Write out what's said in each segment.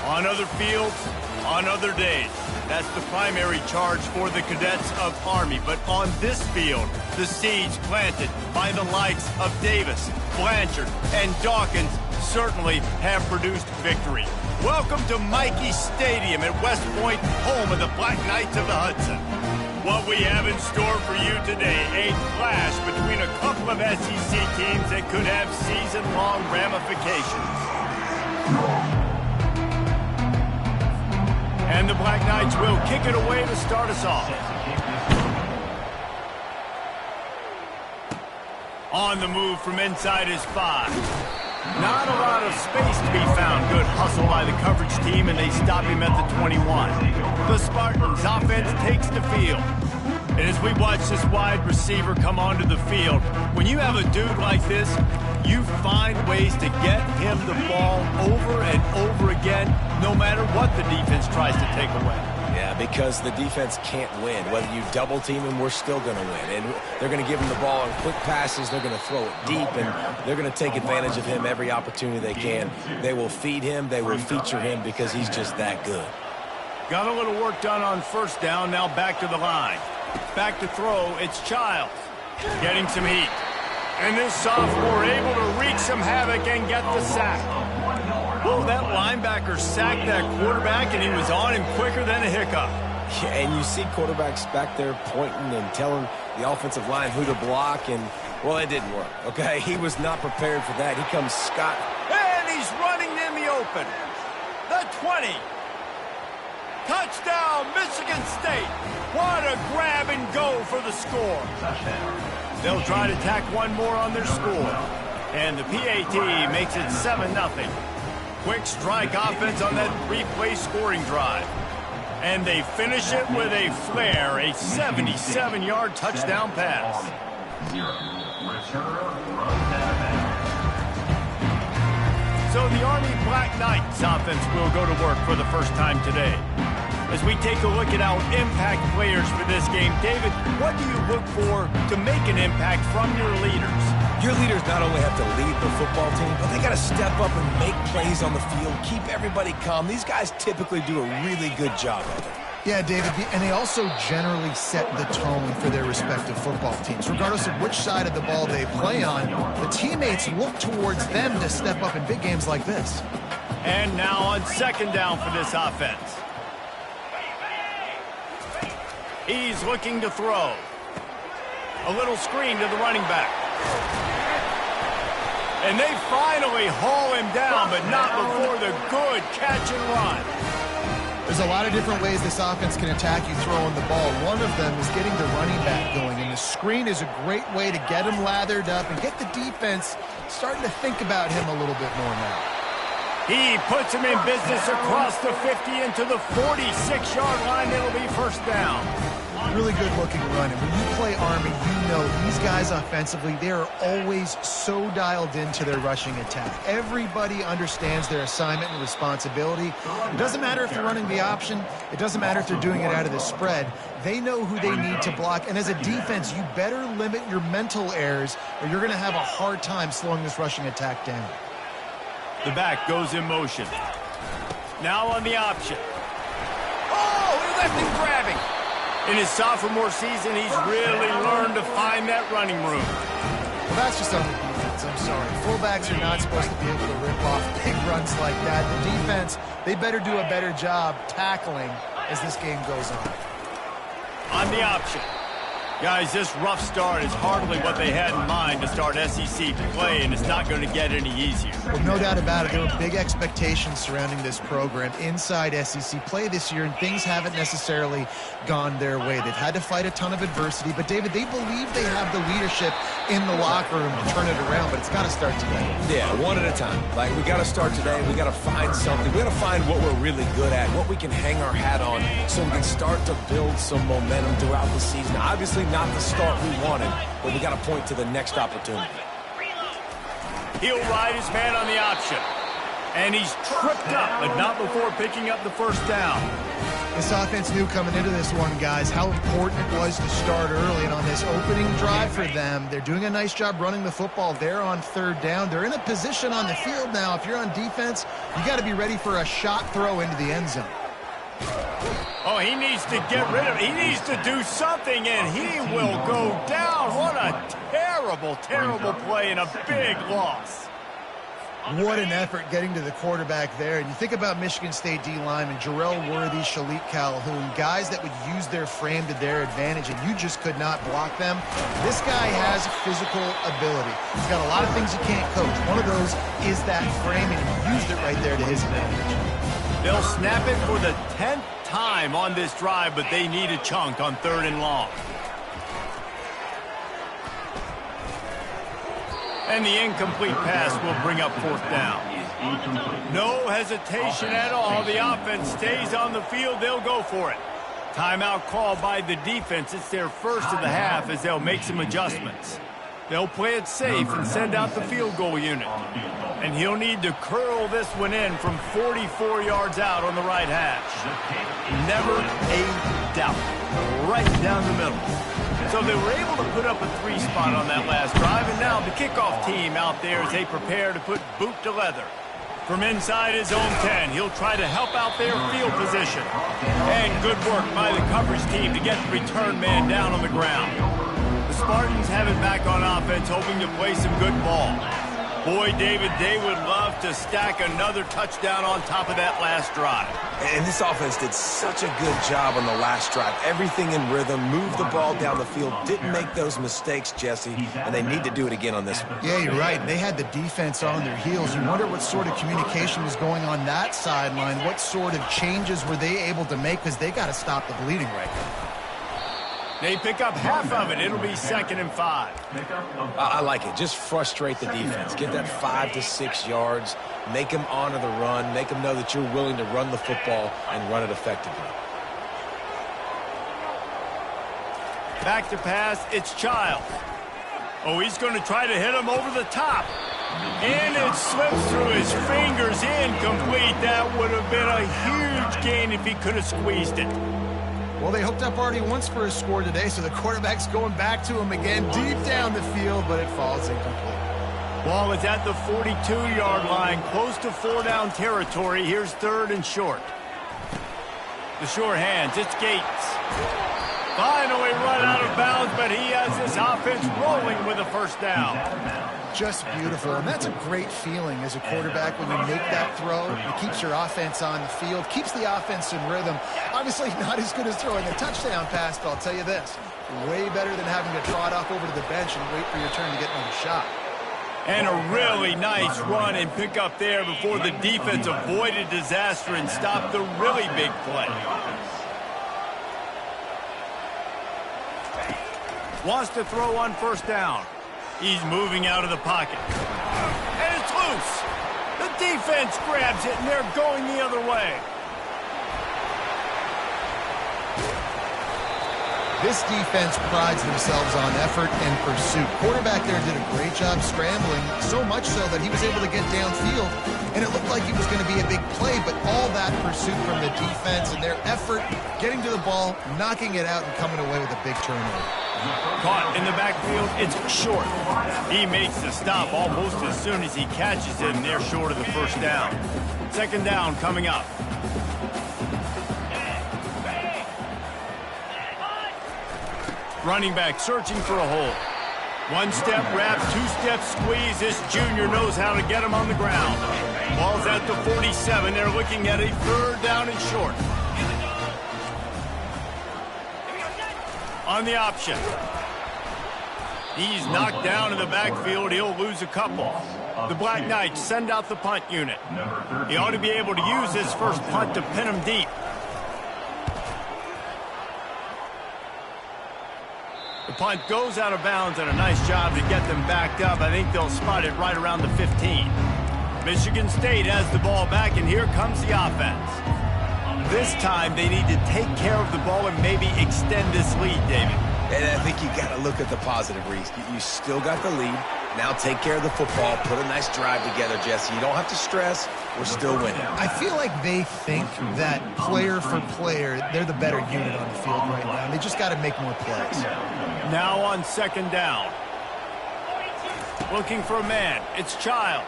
On other fields, on other days. That's the primary charge for the cadets of Army. But on this field, the seeds planted by the likes of Davis, Blanchard, and Dawkins certainly have produced victory. Welcome to Michie Stadium at West Point, home of the Black Knights of the Hudson. What we have in store for you today, a clash between a couple of SEC teams that could have season-long ramifications. And the Black Knights will kick it away to start us off. On the move from inside his 5. Not a lot of space to be found. Good hustle by the coverage team, and they stop him at the 21. The Spartans' offense takes the field. And as we watch this wide receiver come onto the field, when you have a dude like this, you find ways to get him the ball over and over again, no matter what the defense tries to take away. Yeah, because the defense can't win. Whether you double team him, we're still going to win. And they're going to give him the ball in quick passes. They're going to throw it deep, and they're going to take advantage of him every opportunity they can. They will feed him. They will feature him because he's just that good. Got a little work done on first down. Now back to the line. Back to throw. It's Childs. Getting some heat. And this sophomore able to wreak some havoc and get the sack. Oh, that linebacker sacked that quarterback, and he was on him quicker than a hiccup. Yeah, and you see quarterbacks back there pointing and telling the offensive line who to block, and, well, it didn't work, okay? He was not prepared for that. He comes Scott. And he's running in the open. The 20. Touchdown, Michigan State. What a grab and go for the score. They'll try to tack one more on their score. And the PAT makes it 7-0. Quick strike offense on that replay scoring drive. And they finish it with a flare, a 77-yard touchdown pass. So the Army Black Knights offense will go to work for the first time today. As we take a look at our impact players for this game, David, what do you look for to make an impact from your leaders? Your leaders not only have to lead the football team, but they got to step up and make plays on the field, keep everybody calm. These guys typically do a really good job of it. Yeah, David, and they also generally set the tone for their respective football teams. Regardless of which side of the ball they play on, the teammates look towards them to step up in big games like this. And now on second down for this offense. He's looking to throw. A little screen to the running back. And they finally haul him down, but not before the good catch and run. There's a lot of different ways this offense can attack you throwing the ball. One of them is getting the running back going, and the screen is a great way to get him lathered up and get the defense starting to think about him a little bit more now. He puts him in business across the 50 into the 46-yard line. It'll be first down. Really good-looking run, and when you play Army, you know these guys offensively, they are always so dialed into their rushing attack. Everybody understands their assignment and responsibility. It doesn't matter if they're running the option. It doesn't matter if they're doing it out of the spread. They know who they need to block, and as a defense, you better limit your mental errors, or you're going to have a hard time slowing this rushing attack down. The back goes in motion. Now on the option. Oh, he left him grabbing. In his sophomore season, he's really learned to find that running room. Well, that's just on the defense. I'm sorry. Fullbacks are not supposed to be able to rip off big runs like that. The defense, they better do a better job tackling as this game goes on. On the option. Guys, this rough start is hardly what they had in mind to start SEC play, and it's not going to get any easier. Well, no doubt about it. There were big expectations surrounding this program inside SEC play this year, and things haven't necessarily gone their way. They've had to fight a ton of adversity, but, David, they believe they have the leadership in the locker room to turn it around, but it's got to start today. Yeah, one at a time. Like, we got to start today. We got to find something. We got to find what we're really good at, what we can hang our hat on so we can start to build some momentum throughout the season. Obviously, not the start we wanted, but we got to point to the next opportunity. He'll ride his man on the option. And he's tripped up, but not before picking up the first down. This offense knew coming into this one, guys, how important it was to start early. And on this opening drive for them, they're doing a nice job running the football. They're on third down. They're in a position on the field now. If you're on defense, you got to be ready for a shot throw into the end zone. Oh, he needs to get rid of it. He needs to do something, and he will go down. What a terrible, terrible play and a big loss. What an effort getting to the quarterback there. And you think about Michigan State D linemen, Jarrell Worthy, Shalik Calhoun, guys that would use their frame to their advantage, and you just could not block them. This guy has physical ability. He's got a lot of things you can't coach. One of those is that frame, and he used it right there to his advantage. They'll snap it for the 10th time on this drive, but they need a chunk on 3rd and long. And the incomplete pass will bring up 4th down. No hesitation at all. The offense stays on the field. They'll go for it. Timeout called by the defense. It's their first of the half as they'll make some adjustments. They'll play it safe and send out the field goal unit. And he'll need to curl this one in from 44 yards out on the right hash. Never a doubt. Right down the middle. So they were able to put up a 3 spot on that last drive, and now the kickoff team out there as they prepare to put boot to leather. From inside his own 10, he'll try to help out their field position. And good work by the coverage team to get the return man down on the ground. The Spartans have it back on offense, hoping to play some good ball. Boy, David, they would love to stack another touchdown on top of that last drive. And this offense did such a good job on the last drive. Everything in rhythm, moved the ball down the field, didn't make those mistakes, Jesse, and they need to do it again on this one. Yeah, you're right. They had the defense on their heels. You wonder what sort of communication was going on that sideline. What sort of changes were they able to make, because they got to stop the bleeding right now. They pick up half of it. It'll be 2nd and 5. I like it. Just frustrate the defense. Get that 5 to 6 yards. Make them honor the run. Make them know that you're willing to run the football and run it effectively. Back to pass. It's Childs. Oh, he's going to try to hit him over the top. And it slips through his fingers. Incomplete. That would have been a huge gain if he could have squeezed it. Well, they hooked up already once for a score today, so the quarterback's going back to him again deep down the field, but it falls incomplete. Ball is at the 42-yard line, close to 4-down territory. Here's 3rd and short. The short hands, it's Gates. Finally run out of bounds, but he has this offense rolling with a 1st down. Just beautiful, and that's a great feeling as a quarterback when you make that throw. It keeps your offense on the field, keeps the offense in rhythm. Obviously not as good as throwing a touchdown pass, but I'll tell you this, way better than having to trot off over to the bench and wait for your turn to get another shot. And a really nice run and pick up there before the defense avoided disaster and stopped the really big play. Wants to throw on 1st down. He's moving out of the pocket. And it's loose. The defense grabs it, and they're going the other way. This defense prides themselves on effort and pursuit. Quarterback there did a great job scrambling, so much so that he was able to get downfield, and it looked like he was going to be a big play, but all that pursuit from the defense and their effort getting to the ball, knocking it out, and coming away with a big turnover. Caught in the backfield, it's Short. He makes the stop almost as soon as he catches it, and they're short of the 1st down. 2nd down coming up. Running back searching for a hole. 1-step wrap, 2-step squeeze. This junior knows how to get him on the ground. Ball's at the 47. They're looking at a 3rd down and short. On the option. He's knocked down in the backfield. He'll lose a couple. The Black Knights send out the punt unit. He ought to be able to use his first punt to pin him deep. The punt goes out of bounds, and a nice job to get them backed up. I think they'll spot it right around the 15. Michigan State has the ball back, and here comes the offense. This time, they need to take care of the ball and maybe extend this lead, David. And I think you got to look at the positive, Reese. You still got the lead. Now take care of the football. Put a nice drive together, Jesse. You don't have to stress. we're still winning. I feel like they think that player for player, they're the better unit on the field right now. They just got to make more plays. Now on second down. Looking for a man. It's Childs.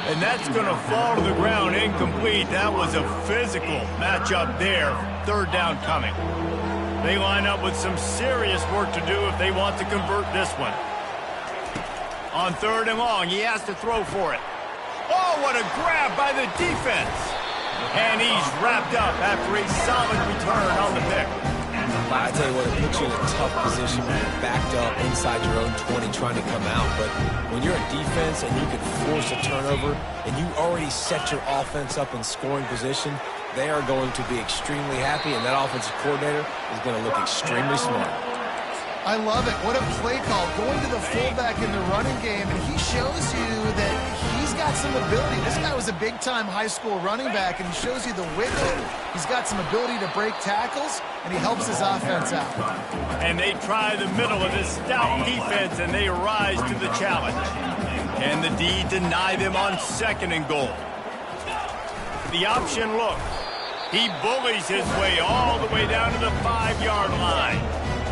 And that's going to fall to the ground incomplete. That was a physical matchup there. Third down coming. They line up with some serious work to do if they want to convert this one. On third and long, he has to throw for it. Oh, what a grab by the defense. And he's wrapped up after a solid return on the pick. I tell you what, it puts you in a tough position when you're backed up inside your own 20 trying to come out. But when you're a defense and you can force a turnover and you already set your offense up in scoring position, they are going to be extremely happy, and that offensive coordinator is going to look extremely smart. I love it. What a play call. Going to the fullback in the running game, and he shows you that he's got some ability. This guy was a big-time high school running back, and he shows you the wiggle. He's got some ability to break tackles, and he helps his offense out. And they try the middle of this stout defense, and they rise to the challenge. And the D deny them on second and goal. The option look. He bullies his way all the way down to the 5-yard line.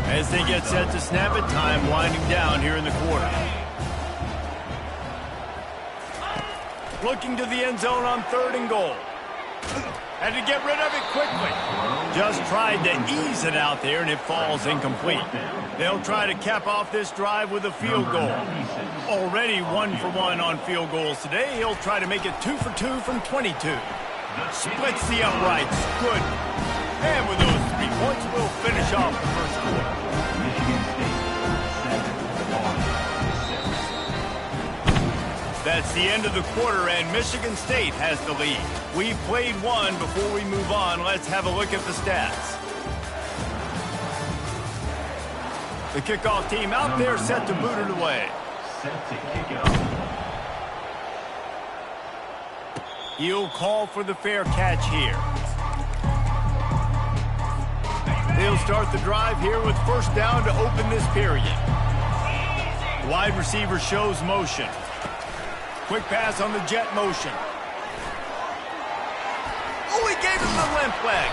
As they get set to snap it, time winding down here in the quarter. Looking to the end zone on third and goal. Had to get rid of it quickly. Just tried to ease it out there, and it falls incomplete. They'll try to cap off this drive with a field goal. Already 1 for 1 on field goals today. He'll try to make it 2 for 2 from 22. Splits the uprights. Good. And with those 3 points, we'll finish off the first quarter. That's the end of the quarter, and Michigan State has the lead. We've played one. Before we move on, let's have a look at the stats. The kickoff team out there set to boot it away. Set to kick off. He'll call for the fair catch here. They'll start the drive here with first down to open this period. Wide receiver shows motion. Quick pass on the jet motion. Oh, he gave him the limp leg.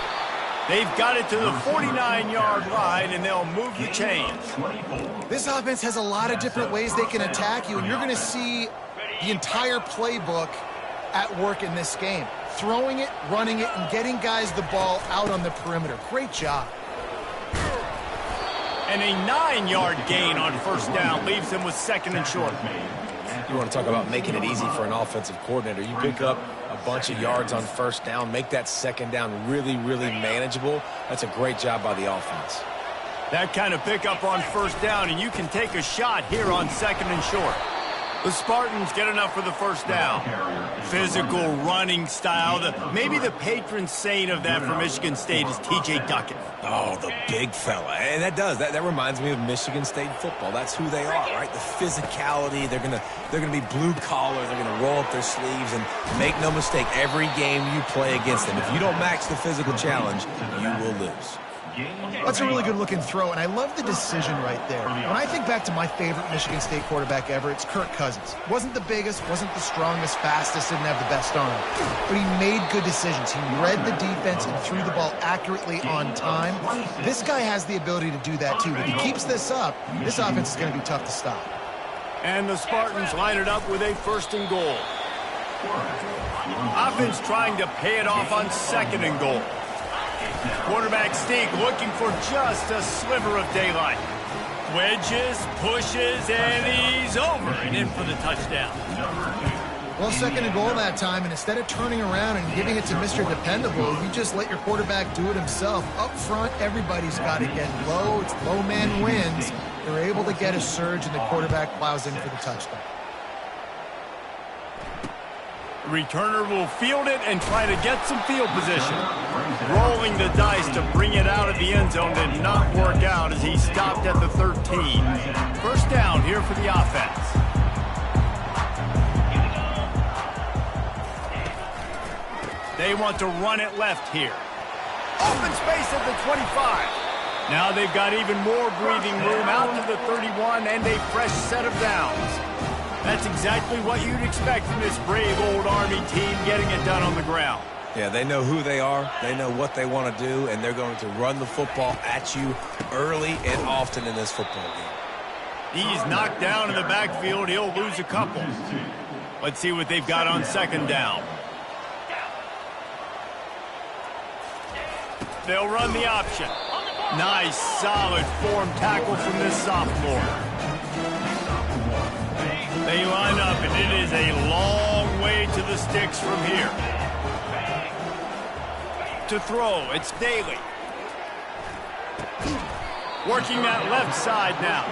They've got it to the 49-yard line, and they'll move the chains. This offense has a lot of different ways they can attack you, and you're going to see the entire playbook at work in this game. Throwing it, running it, and getting guys the ball out on the perimeter. Great job. And a 9-yard gain on first down leaves them with second and short. You want to talk about making it easy for an offensive coordinator. You pick up a bunch of yards on first down, make that second down really, really manageable. That's a great job by the offense. That kind of pickup on first down, and you can take a shot here on second and short. The Spartans get enough for the first down. Physical running style. Maybe the patron saint of that for Michigan State is T.J. Duckett. Oh, the big fella. And that reminds me of Michigan State football. That's who they are, right? The physicality. They're gonna be blue collar. They're gonna roll up their sleeves, and make no mistake, every game you play against them, if you don't match the physical challenge, you will lose. That's a really good-looking throw, and I love the decision right there. When I think back to my favorite Michigan State quarterback ever, it's Kirk Cousins. Wasn't the biggest, wasn't the strongest, fastest, didn't have the best arm. But he made good decisions. He read the defense and threw the ball accurately on time. This guy has the ability to do that, too. If he keeps this up, this offense is going to be tough to stop. And the Spartans line it up with a first and goal. Offense trying to pay it off on second and goal. Quarterback Stink looking for just a sliver of daylight. Wedges, pushes, and he's over and in for the touchdown. Well, second and goal that time, and instead of turning around and giving it to Mr. Dependable, you just let your quarterback do it himself. Up front, everybody's got to get low. It's low man wins. They're able to get a surge, and the quarterback plows in for the touchdown. Returner will field it and try to get some field position. Rolling the dice to bring it out of the end zone did not work out as he stopped at the 13. First down here for the offense. They want to run it left here. Open space at the 25. Now they've got even more breathing room out to the 31 and a fresh set of downs. That's exactly what you'd expect from this brave old Army team getting it done on the ground. Yeah, they know who they are, they know what they want to do, and they're going to run the football at you early and often in this football game. He's knocked down in the backfield. He'll lose a couple. Let's see what they've got on second down. They'll run the option. Nice, solid form tackle from this sophomore. They line up, and it is a long way to the sticks from here. To throw, it's Daly. Working that left side now.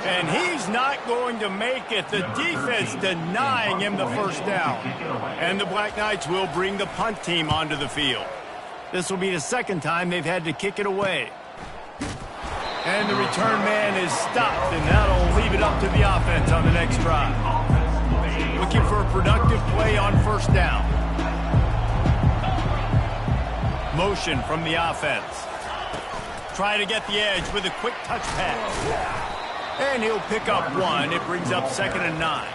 And he's not going to make it. The defense denying him the first down. And the Black Knights will bring the punt team onto the field. This will be the second time they've had to kick it away. And the return man is stopped, and that'll leave it up to the offense on the next drive. Looking for a productive play on first down. Motion from the offense. Try to get the edge with a quick touch pass. And he'll pick up one. It brings up 2nd and 9.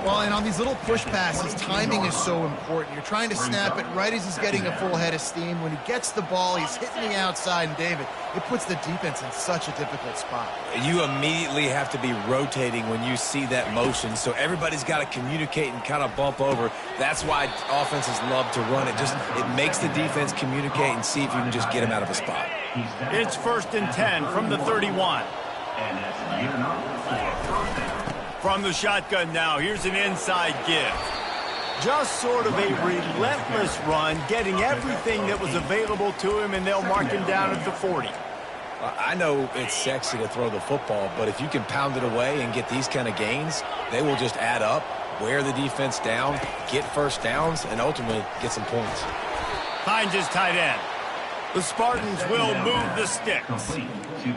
Well, and on these little push passes, timing is so important. You're trying to snap it right as he's getting a full head of steam. When he gets the ball, he's hitting the outside, and David, it puts the defense in such a difficult spot. You immediately have to be rotating when you see that motion, so everybody's got to communicate and kind of bump over. That's why offenses love to run it. It makes the defense communicate and see if you can just get him out of a spot. It's 1st and 10 from the 31. From the shotgun now, here's an inside give. Just sort of a relentless run, getting everything that was available to him, and they'll mark him down at the 40. I know it's sexy to throw the football, but if you can pound it away and get these kind of gains, they will just add up, wear the defense down, get first downs, and ultimately get some points. Finds his tight end. The Spartans will move the sticks.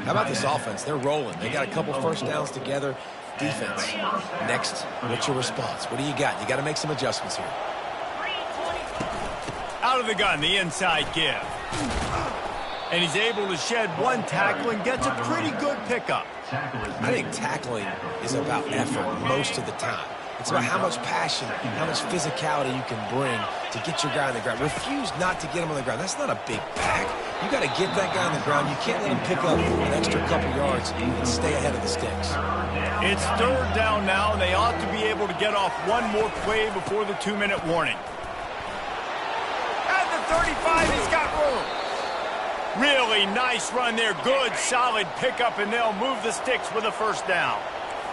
How about this offense? They're rolling. They got a couple first downs together. Defense. Next, what's your response? What do you got? You got to make some adjustments here. Out of the gun, the inside give. And he's able to shed one tackle and gets a pretty good pickup. I think tackling is about effort most of the time. It's about how much passion, how much physicality you can bring to get your guy on the ground. Refuse not to get him on the ground. That's not a big pack. You got to get that guy on the ground. You can't let him pick up an extra couple yards and stay ahead of the sticks. It's 3rd down now, and they ought to be able to get off one more play before the 2-minute warning. At the 35, he's got room. Really nice run there. Good, solid pickup, and they'll move the sticks with a first down.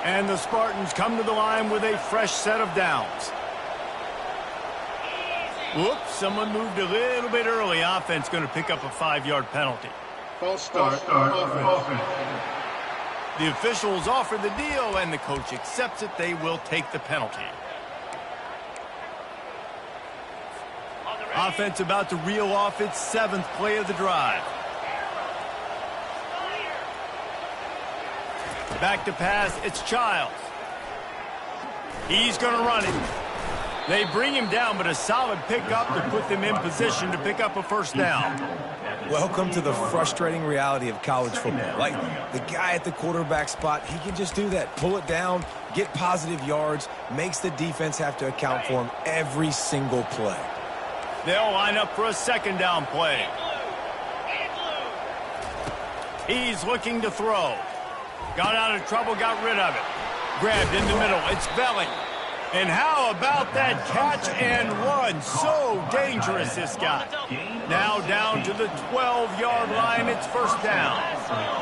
And the Spartans come to the line with a fresh set of downs. Whoops, someone moved a little bit early. Offense going to pick up a 5-yard penalty. False start. Offense. The officials offer the deal, and the coach accepts it. They will take the penalty. Offense about to reel off its 7th play of the drive. Back to pass, it's Childs. He's going to run it. They bring him down, but a solid pickup to put them in position to pick up a first down. Welcome to the frustrating reality of college football. Like, the guy at the quarterback spot, he can just do that. Pull it down, get positive yards, makes the defense have to account for him every single play. They'll line up for a 2nd down play. He's looking to throw. Got out of trouble, got rid of it. Grabbed in the middle, it's Velling. And how about that catch and run? So dangerous, this guy. Now down to the 12-yard line, it's first down.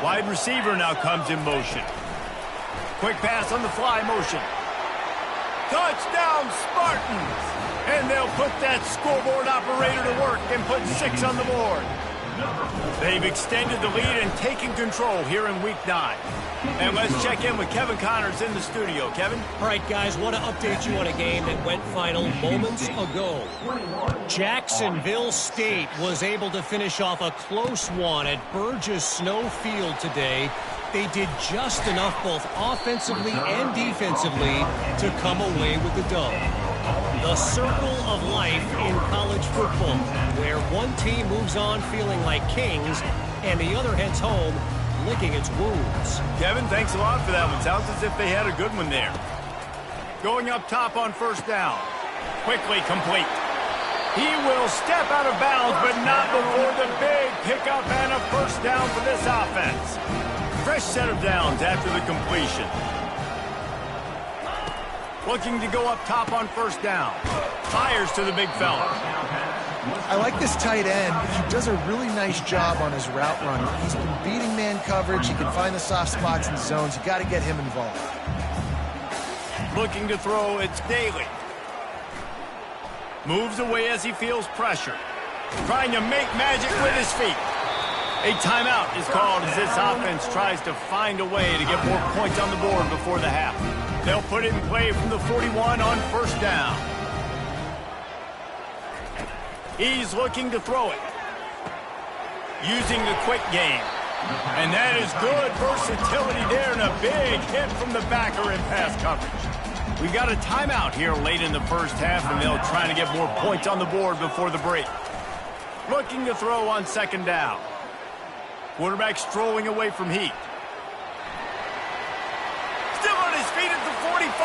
Wide receiver now comes in motion. Quick pass on the fly motion. Touchdown, Spartans! And they'll put that scoreboard operator to work and put 6 on the board. They've extended the lead and taken control here in Week 9. And let's check in with Kevin Connors in the studio. Kevin? All right, guys, want to update you on a game that went final moments ago. Jacksonville State was able to finish off a close one at Burgess Snow Field today. They did just enough both offensively and defensively to come away with the dub. The circle of life in college football, where one team moves on feeling like kings and the other heads home licking its wounds. Kevin, thanks a lot for that one. Sounds as if they had a good one there. Going up top on first down. Quickly complete. He will step out of bounds, but not before the big pickup and a first down for this offense. Fresh set of downs after the completion. Looking to go up top on first down. Fires to the big fella. I like this tight end. He does a really nice job on his route running. He's been beating man coverage. He can find the soft spots and zones. You got to get him involved. Looking to throw, it's Daly. Moves away as he feels pressure. Trying to make magic with his feet. A timeout is called as this offense tries to find a way to get more points on the board before the half. They'll put it in play from the 41 on first down. He's looking to throw it. Using the quick game. And that is good versatility there and a big hit from the backer in pass coverage. We got a timeout here late in the first half, and they'll try to get more points on the board before the break. Looking to throw on second down. Quarterback strolling away from heat. Still on his feet at the 45.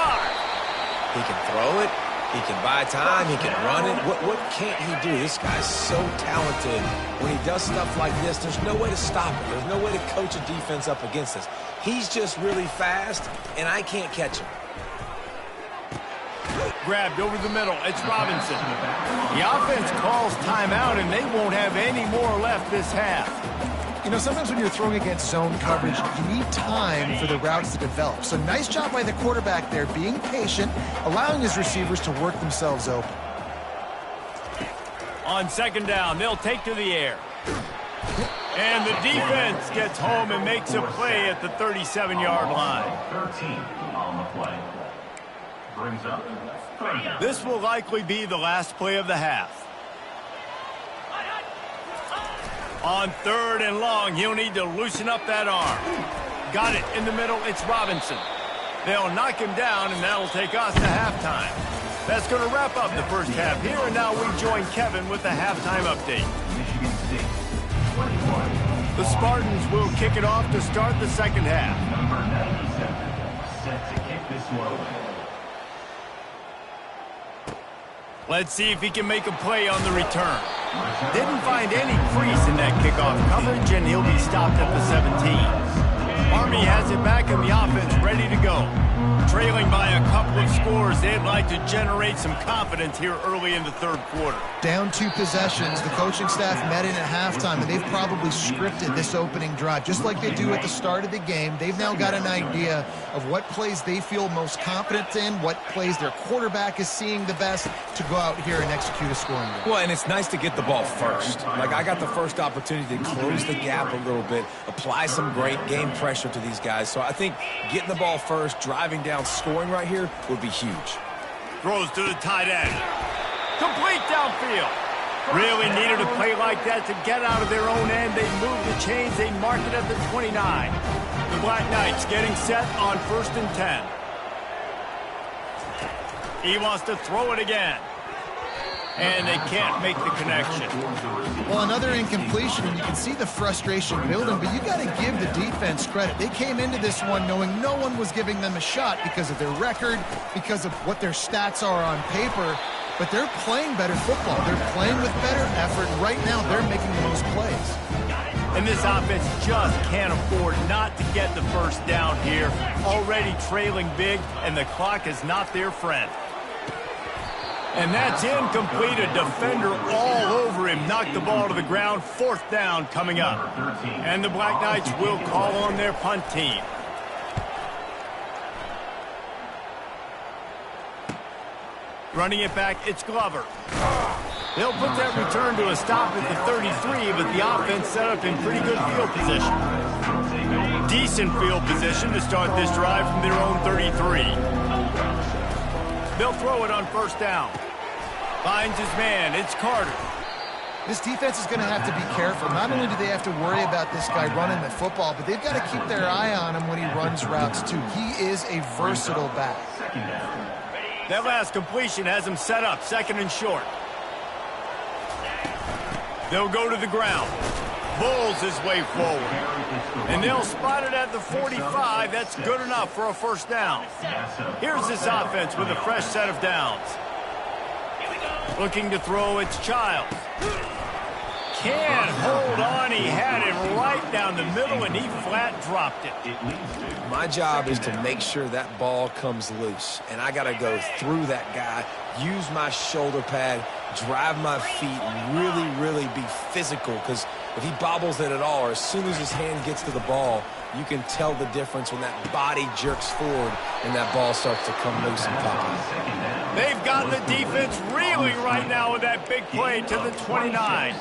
He can throw it. He can buy time. He can run it. What can't he do? This guy's so talented. When he does stuff like this, there's no way to stop it. There's no way to coach a defense up against this. He's just really fast, and I can't catch him. Grabbed over the middle. It's Robinson. The offense calls timeout, and they won't have any more left this half. You know, sometimes when you're throwing against zone coverage, you need time for the routes to develop. So nice job by the quarterback there, being patient, allowing his receivers to work themselves open. On second down, they'll take to the air. And the defense gets home and makes a play at the 37-yard line. 13 on the play. Brings up. This will likely be the last play of the half. On third and long, he'll need to loosen up that arm. Got it in the middle, it's Robinson. They'll knock him down, and that'll take us to halftime. That's going to wrap up the first half here, and now we join Kevin with the halftime update. Michigan State. 21. The Spartans will kick it off to start the second half. Number 97. Set to kick this one. Let's see if he can make a play on the return. Didn't find any crease in that kickoff coverage, and he'll be stopped at the 17. Army has it back and the offense ready to go. Trailing by a couple of scores, they'd like to generate some confidence here early in the third quarter. Down 2 possessions, the coaching staff met in at halftime, and they've probably scripted this opening drive. Just like they do at the start of the game, they've now got an idea of what plays they feel most confident in, what plays their quarterback is seeing the best to go out here and execute a scoring drive. Well, and it's nice to get the ball first. Like, I got the first opportunity to close the gap a little bit, apply some great game pressure to these guys. So I think getting the ball first, driving down, scoring right here would be huge. Throws to the tight end. Complete downfield. Really needed a play like that to get out of their own end. They move the chains. They mark it at the 29. The Black Knights getting set on 1st and 10. He wants to throw it again. And they can't make the connection. Well, another incompletion, and you can see the frustration building, but you got to give the defense credit. They came into this one knowing no one was giving them a shot because of their record, because of what their stats are on paper, but they're playing better football. They're playing with better effort. Right now, they're making the most plays. And this offense just can't afford not to get the first down here. Already trailing big, and the clock is not their friend. And that's incomplete. A defender all over him. Knocked the ball to the ground. 4th down coming up. And the Black Knights will call on their punt team. Running it back, it's Glover. They'll put that return to a stop at the 33, but the offense set up in pretty good field position. Decent field position to start this drive from their own 33. They'll throw it on 1st down. Finds his man. It's Carter. This defense is going to have to be careful. Not only do they have to worry about this guy running the football, but they've got to keep their eye on him when he runs routes, too. He is a versatile back. That last completion has him set up. 2nd and short. They'll go to the ground. bulls his way forward. And they'll spot it at the 45. That's good enough for a first down. Here's this offense with a fresh set of downs. Looking to throw, it's Childs. Can't hold on. He had it right down the middle, and he flat dropped it. My job is to make sure that ball comes loose, and I got to go through that guy, use my shoulder pad, drive my feet, and really be physical, because if he bobbles it at all, or as soon as his hand gets to the ball, you can tell the difference when that body jerks forward and that ball starts to come loose and pop out. They've got the defense reeling right now with that big play to the 29.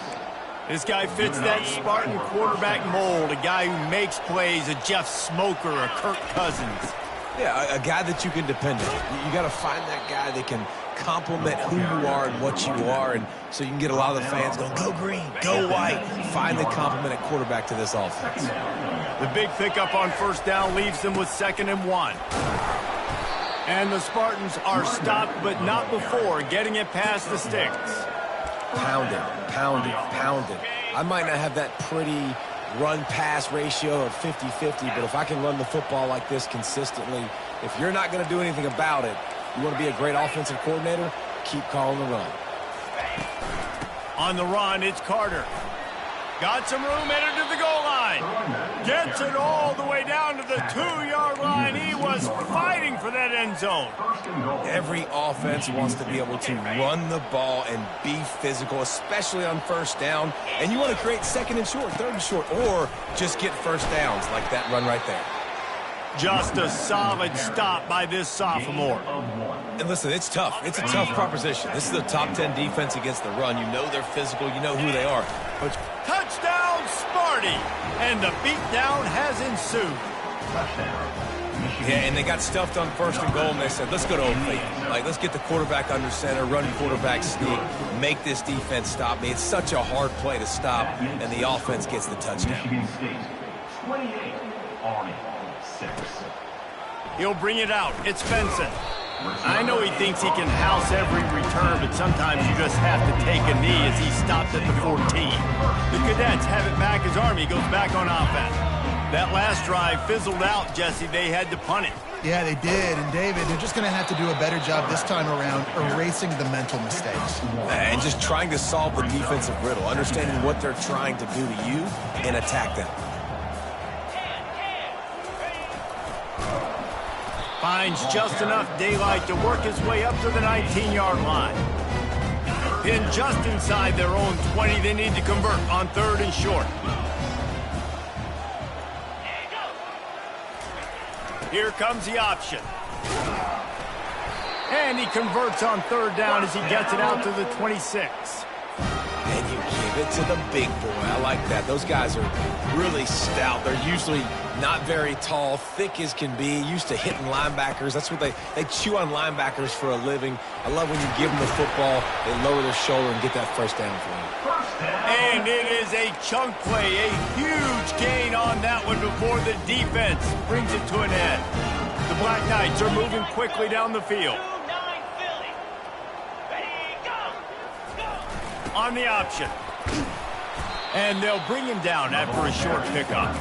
This guy fits that Spartan quarterback mold, a guy who makes plays, a Jeff Smoker, a Kirk Cousins. Yeah, a guy that you can depend on. You got to find that guy that can complement who you are and what you are, and so you can get a lot of the fans going, go green, go white. Find the complement at quarterback to this offense. The big pickup on first down leaves them with 2nd and 1. And the Spartans are stopped, but not before getting it past the sticks. Pound it. I might not have that pretty run-pass ratio of 50-50, but if I can run the football like this consistently, if you're not going to do anything about it, you want to be a great offensive coordinator, keep calling the run. On the run, it's Carter. Got some room, headed to the goal line. Gets it all the way down to the 2-yard line. He was fighting for that end zone. Every offense wants to be able to run the ball and be physical, especially on first down. And you want to create 2nd and short, 3rd and short, or just get first downs like that run right there. Just a solid stop by this sophomore. And listen, it's tough. It's a tough proposition. This is the top 10 defense against the run. You know they're physical. You know who they are. But touchdown, Sparty! And the beatdown has ensued. Yeah, and they got stuffed on 1st and goal, and they said, let's go to Old Faithful. Like, let's get the quarterback under center, run quarterback sneak, make this defense stop me. It's such a hard play to stop, and the offense gets the touchdown. Michigan State, 28, Army, 6. He'll bring it out. It's Benson. I know he thinks he can house every return, but sometimes you just have to take a knee as he stopped at the 14. The Cadets have it back as Army goes back on offense. That last drive fizzled out, Jesse. They had to punt it. Yeah, they did. And, David, they're just going to have to do a better job this time around erasing the mental mistakes. And just trying to solve the defensive riddle, understanding what they're trying to do to you and attack them. Finds just enough daylight to work his way up to the 19-yard line. Then just inside their own 20, they need to convert on 3rd and short. Here comes the option. And he converts on 3rd down as he gets it out to the 26. And you give it to the big boy. I like that. Those guys are really stout. They're usually not very tall, thick as can be, used to hitting linebackers. That's what they chew on linebackers for a living. I love when you give them the football, they lower their shoulder and get that first down for you. And it is a chunk play, a huge gain on that one before the defense brings it to an end. The Black Knights are moving quickly down the field. On the option. And they'll bring him down after a short pickup.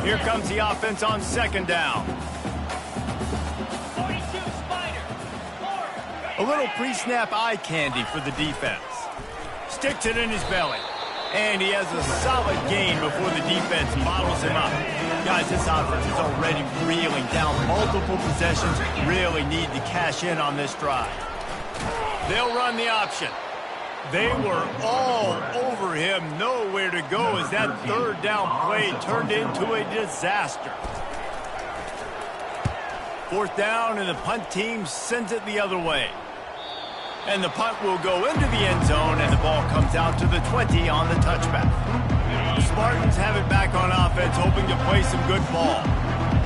Here comes the offense on 2nd down. A little pre-snap eye candy for the defense. Sticks it in his belly. And he has a solid gain before the defense bottles him up. Guys, this offense is already reeling down multiple possessions. Really need to cash in on this drive. They'll run the option. They were all over him, nowhere to go as that 3rd down play turned into a disaster. 4th down, and the punt team sends it the other way. And the punt will go into the end zone, and the ball comes out to the 20 on the touchback. The Spartans have it back on offense, hoping to play some good ball.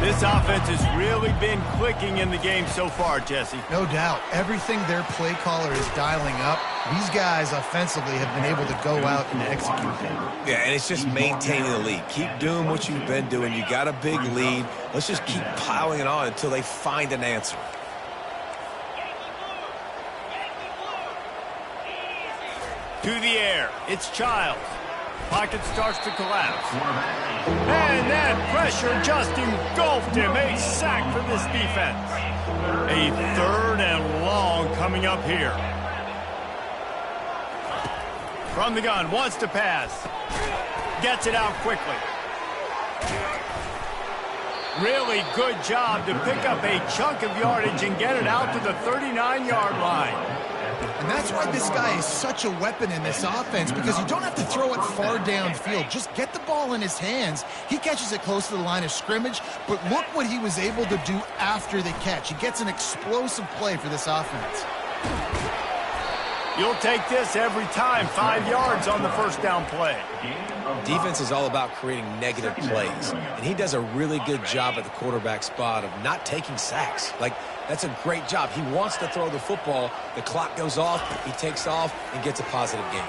This offense has really been clicking in the game so far, Jesse. No doubt. Everything their play caller is dialing up, these guys offensively have been able to go out and execute them. Yeah, and it's just maintaining the lead. Keep doing what you've been doing. You got a big lead. Let's just keep piling it on until they find an answer. To the air. It's Childs. Pocket starts to collapse. And that pressure just engulfed him. A sack for this defense. A 3rd and long coming up here. From the gun, wants to pass. Gets it out quickly. Really good job to pick up a chunk of yardage and get it out to the 39-yard line. And that's why this guy is such a weapon in this offense, because you don't have to throw it far downfield. Just get the ball in his hands. He catches it close to the line of scrimmage, but look what he was able to do after the catch. He gets an explosive play for this offense. You'll take this every time. 5 yards on the first down play. Defense is all about creating negative plays, and he does a really good job at the quarterback spot of not taking sacks. Like, that's a great job. He wants to throw the football. The clock goes off, he takes off, and gets a positive gain.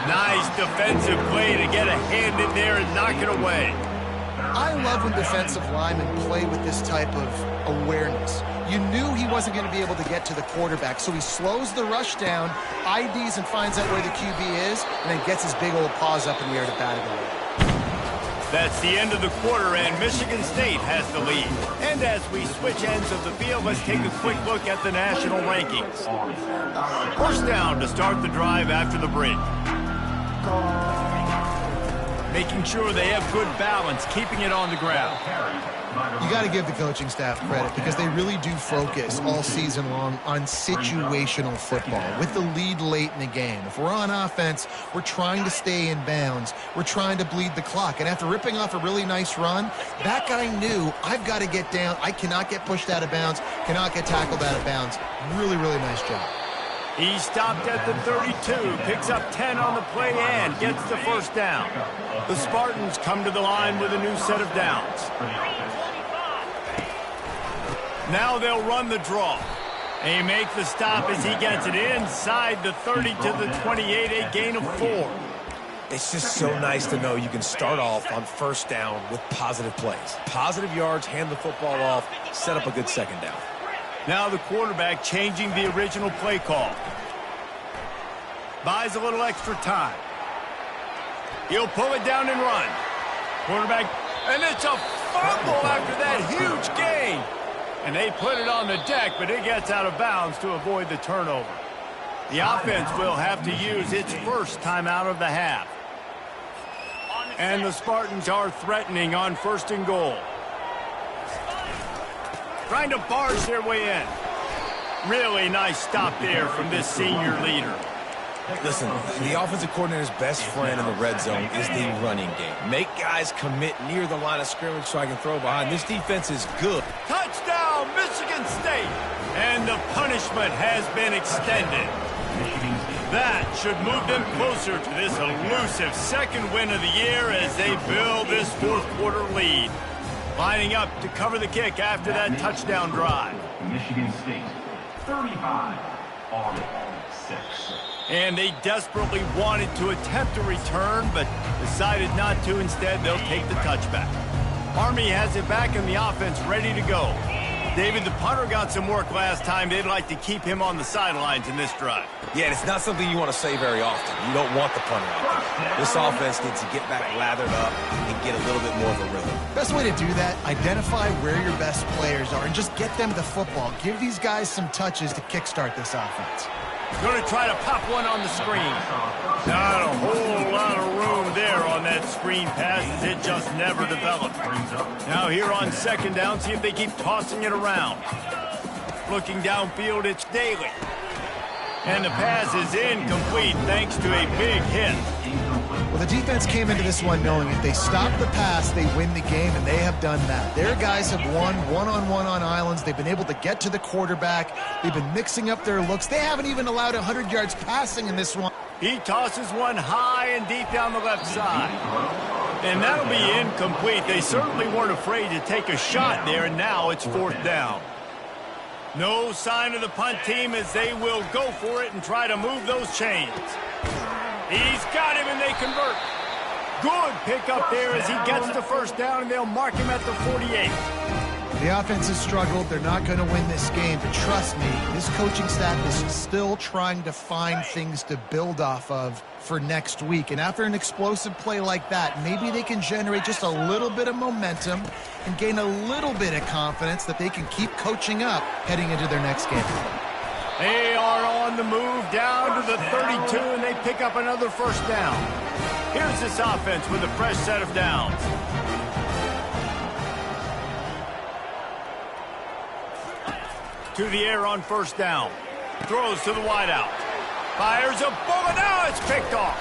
Nice defensive play to get a hand in there and knock it away. I love when defensive linemen play with this type of awareness. You knew he wasn't going to be able to get to the quarterback, so he slows the rush down, IDs and finds out where the QB is, and then gets his big old paws up in the air to bat it away. That's the end of the quarter, and Michigan State has the lead. And as we switch ends of the field, let's take a quick look at the national rankings. First down to start the drive after the break. Making sure they have good balance, keeping it on the ground. You got to give the coaching staff credit, because they really do focus all season long on situational football with the lead late in the game. If we're on offense, we're trying to stay in bounds. We're trying to bleed the clock. And after ripping off a really nice run, that guy knew, I've got to get down. I cannot get pushed out of bounds, cannot get tackled out of bounds. Really, really nice job. He stopped at the 32, picks up 10 on the play and gets the first down. The Spartans come to the line with a new set of downs. Now they'll run the draw. They make the stop as he gets it inside the 30 to the 28, a gain of 4. It's just so nice to know you can start off on first down with positive plays. Positive yards, hand the football off, set up a good second down. Now the quarterback changing the original play call. Buys a little extra time. He'll pull it down and run. Quarterback, and it's a fumble after that huge gain. And they put it on the deck, but it gets out of bounds to avoid the turnover. The offense will have to use its first timeout of the half. And the Spartans are threatening on 1st and goal. Trying to barge their way in. Really nice stop there from this senior leader. Listen, the offensive coordinator's best friend in the red zone is the running game. Make guys commit near the line of scrimmage so I can throw behind. This defense is good. Touchdown, Michigan State! And the punishment has been extended. That should move them closer to this elusive second win of the year as they build this 4th quarter lead. Lining up to cover the kick after that touchdown drive. Michigan State, 35 on 6. And they desperately wanted to attempt a return, but decided not to. Instead, they'll take the touchback. Army has it back in the offense, ready to go. David, the punter got some work last time. They'd like to keep him on the sidelines in this drive. Yeah, and it's not something you want to say very often. You don't want the punter out there. This offense needs to get back lathered up and get a little bit more of a rhythm. Best way to do that, identify where your best players are and just get them the football. Give these guys some touches to kickstart this offense. Going to try to pop one on the screen. Not a whole lot of room there on that screen pass as it just never developed. Now here on 2nd down, see if they keep tossing it around. Looking downfield, it's Daly. And the pass is incomplete thanks to a big hit. Well, the defense came into this one knowing if they stop the pass, they win the game, and they have done that. Their guys have won one-on-one on islands. They've been able to get to the quarterback. They've been mixing up their looks. They haven't even allowed 100 yards passing in this one. He tosses one high and deep down the left side. And that'll be incomplete. They certainly weren't afraid to take a shot there, and now it's 4th down. No sign of the punt team as they will go for it and try to move those chains. He's got him and they convert. Good pick up there as he gets the first down, and they'll mark him at the 48. The offense has struggled. They're not going to win this game, but trust me, this coaching staff is still trying to find things to build off of for next week. And after an explosive play like that, maybe they can generate just a little bit of momentum and gain a little bit of confidence that they can keep coaching up heading into their next game. They are on the move down to the 32, and they pick up another first down. Here's this offense with a fresh set of downs. To the air on first down. Throws to the wideout. Fires a bullet. Now it's picked off.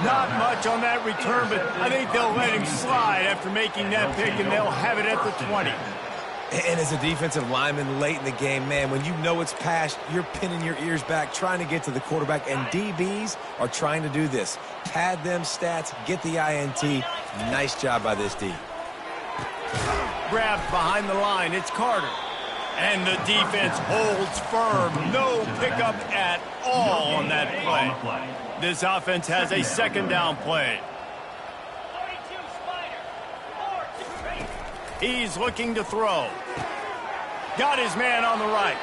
Not much on that return, but I think they'll let him slide after making that pick, and they'll have it at the 20. And as a defensive lineman late in the game, man, when you know it's past, you're pinning your ears back, trying to get to the quarterback, and DBs are trying to do this. Pad them stats, get the INT. Nice job by this D. Grabbed behind the line. It's Carter. And the defense holds firm. No pickup at all on that play. This offense has a second down play. He's looking to throw. Got his man on the right.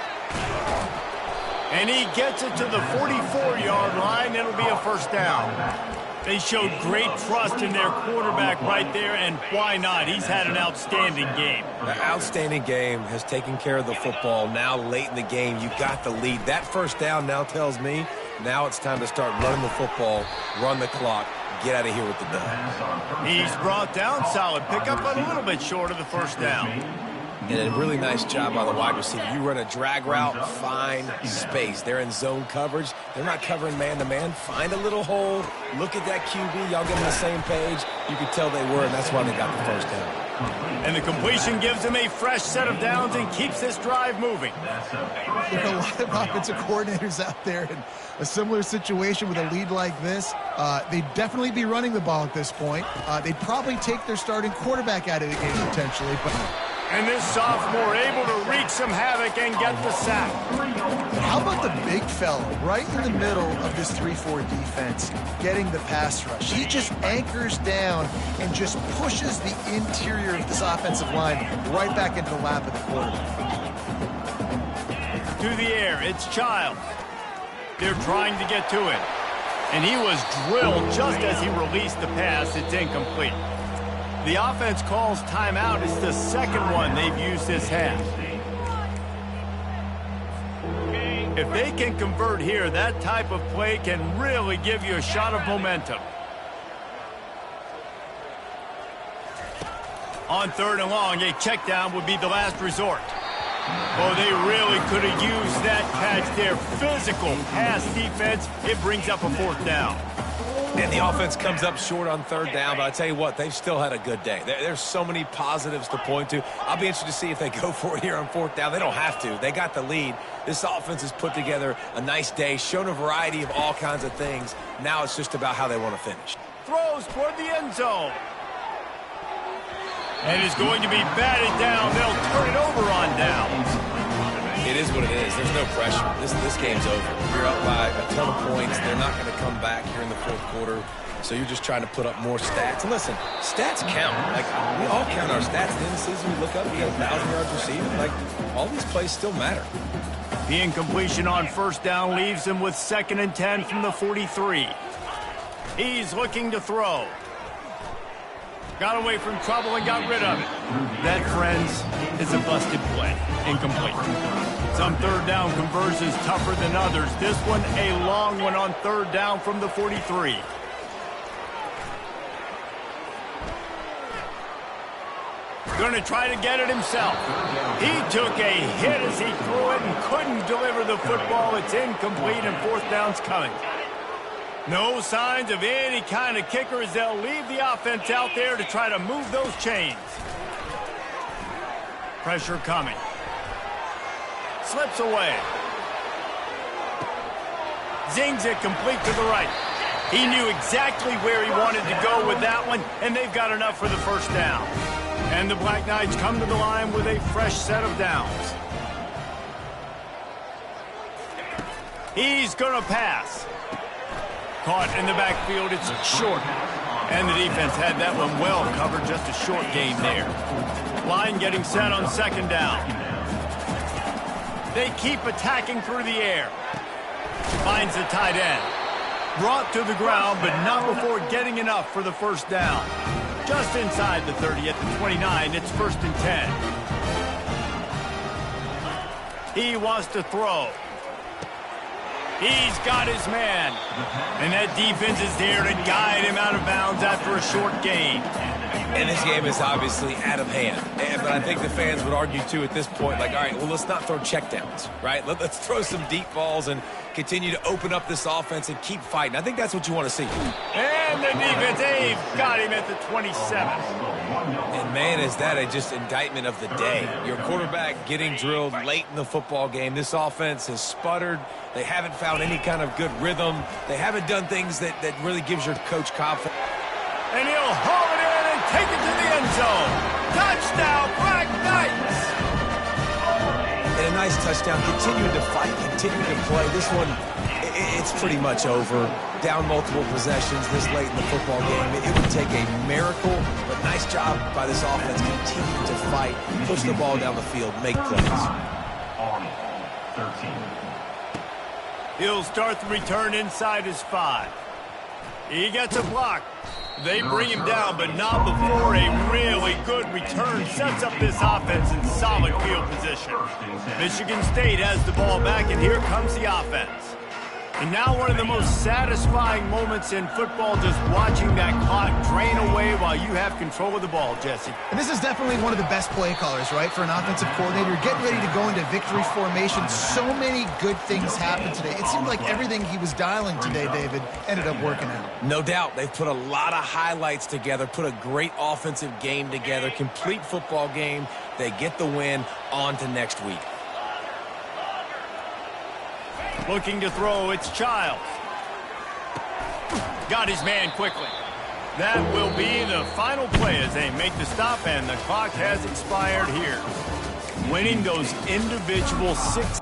And he gets it to the 44-yard line. It'll be a first down. They showed great trust in their quarterback right there, and why not? He's had an outstanding game. The outstanding game has taken care of the football. Now late in the game, you got the lead. That first down now tells me now it's time to start running the football, run the clock, get out of here with the dub. He's brought down. Solid pickup, but a little bit short of the first down. And a really nice job by the wide receiver. You run a drag route, find space. They're in zone coverage. They're not covering man-to-man. Find a little hole. Look at that QB. Y'all get on the same page. You could tell they were, and that's why they got the first down. And the completion gives them a fresh set of downs and keeps this drive moving. There are a lot of offensive coordinators out there in a similar situation with a lead like this. They'd definitely be running the ball at this point. They'd probably take their starting quarterback out of the game potentially, but... And this sophomore able to wreak some havoc and get the sack. But how about the big fella right in the middle of this 3-4 defense getting the pass rush? He just anchors down and just pushes the interior of this offensive line right back into the lap of the quarterback. To the air, it's Child. They're trying to get to it. And he was drilled just as he released the pass. It's incomplete. The offense calls timeout. It's the second one they've used this half. If they can convert here, that type of play can really give you a shot of momentum. On third and long, a check down would be the last resort. Oh, they really could have used that catch there. Physical pass defense. It brings up a fourth down. And the offense comes up short on third down, but I tell you what, they've still had a good day. There's so many positives to point to. I'll be interested to see if they go for it here on fourth down. They don't have to. They got the lead. This offense has put together a nice day, shown a variety of all kinds of things. Now it's just about how they want to finish. Throws toward the end zone. And is going to be batted down. They'll turn it over on downs. It is what it is. There's no pressure. This game's over. You're up by a ton of points. They're not going to come back here in the fourth quarter. So you're just trying to put up more stats. And listen, stats count. Like, we all count our stats. At the end of the season, we look up, we got 1,000 yards receiving. Like, all these plays still matter. The incompletion on first down leaves him with 2nd and 10 from the 43. He's looking to throw. Got away from trouble and got rid of it. That, friends, is a busted play. Incomplete. Some third down conversions tougher than others. This one, a long one on third down from the 43. Going to try to get it himself. He took a hit as he threw it and couldn't deliver the football. It's incomplete and fourth down's coming. No signs of any kind of kicker as they'll leave the offense out there to try to move those chains. Pressure coming. Slips away. Zings it complete to the right. He knew exactly where he wanted to go with that one, and they've got enough for the first down. And the Black Knights come to the line with a fresh set of downs. He's going to pass. Caught in the backfield. It's short. And the defense had that one well covered, just a short gain there. Line getting set on second down. They keep attacking through the air. Finds the tight end. Brought to the ground, but not before getting enough for the first down. Just inside the 30 at the 29, it's 1st and 10. He wants to throw. He's got his man. And that defense is there to guide him out of bounds after a short gain. And this game is obviously out of hand. But I think the fans would argue, too, at this point, like, all right, well, let's not throw checkdowns, right? Let's throw some deep balls and continue to open up this offense and keep fighting. I think that's what you want to see. And the defense, they've got him at the 27. And, man, is that a just indictment of the day. Your quarterback getting drilled late in the football game. This offense has sputtered. They haven't found any kind of good rhythm. They haven't done things that really gives your coach confidence. And he'll haul it in and take it to the end zone. Touchdown, Black Knights! And a nice touchdown. Continuing to fight, continuing to play. This one, it's pretty much over. Down multiple possessions this late in the football game. It would take a miracle, but nice job by this offense. Continue to fight, push the ball down the field, make plays. Army, 13. He'll start the return inside his 5. He gets a block. They bring him down, but not before a really good return sets up this offense in solid field position. Michigan State has the ball back, and here comes the offense. And now one of the most satisfying moments in football, just watching that clock drain away while you have control of the ball, Jesse. And this is definitely one of the best play callers, right, for an offensive coordinator. Getting ready to go into victory formation. So many good things happened today. It seemed like everything he was dialing today, David, ended up working out. No doubt. They've put a lot of highlights together, put a great offensive game together, complete football game. They get the win. On to next week. Looking to throw, it's Childs. Got his man quickly. That will be the final play as they make the stop, and the clock has expired here. Winning those individual 6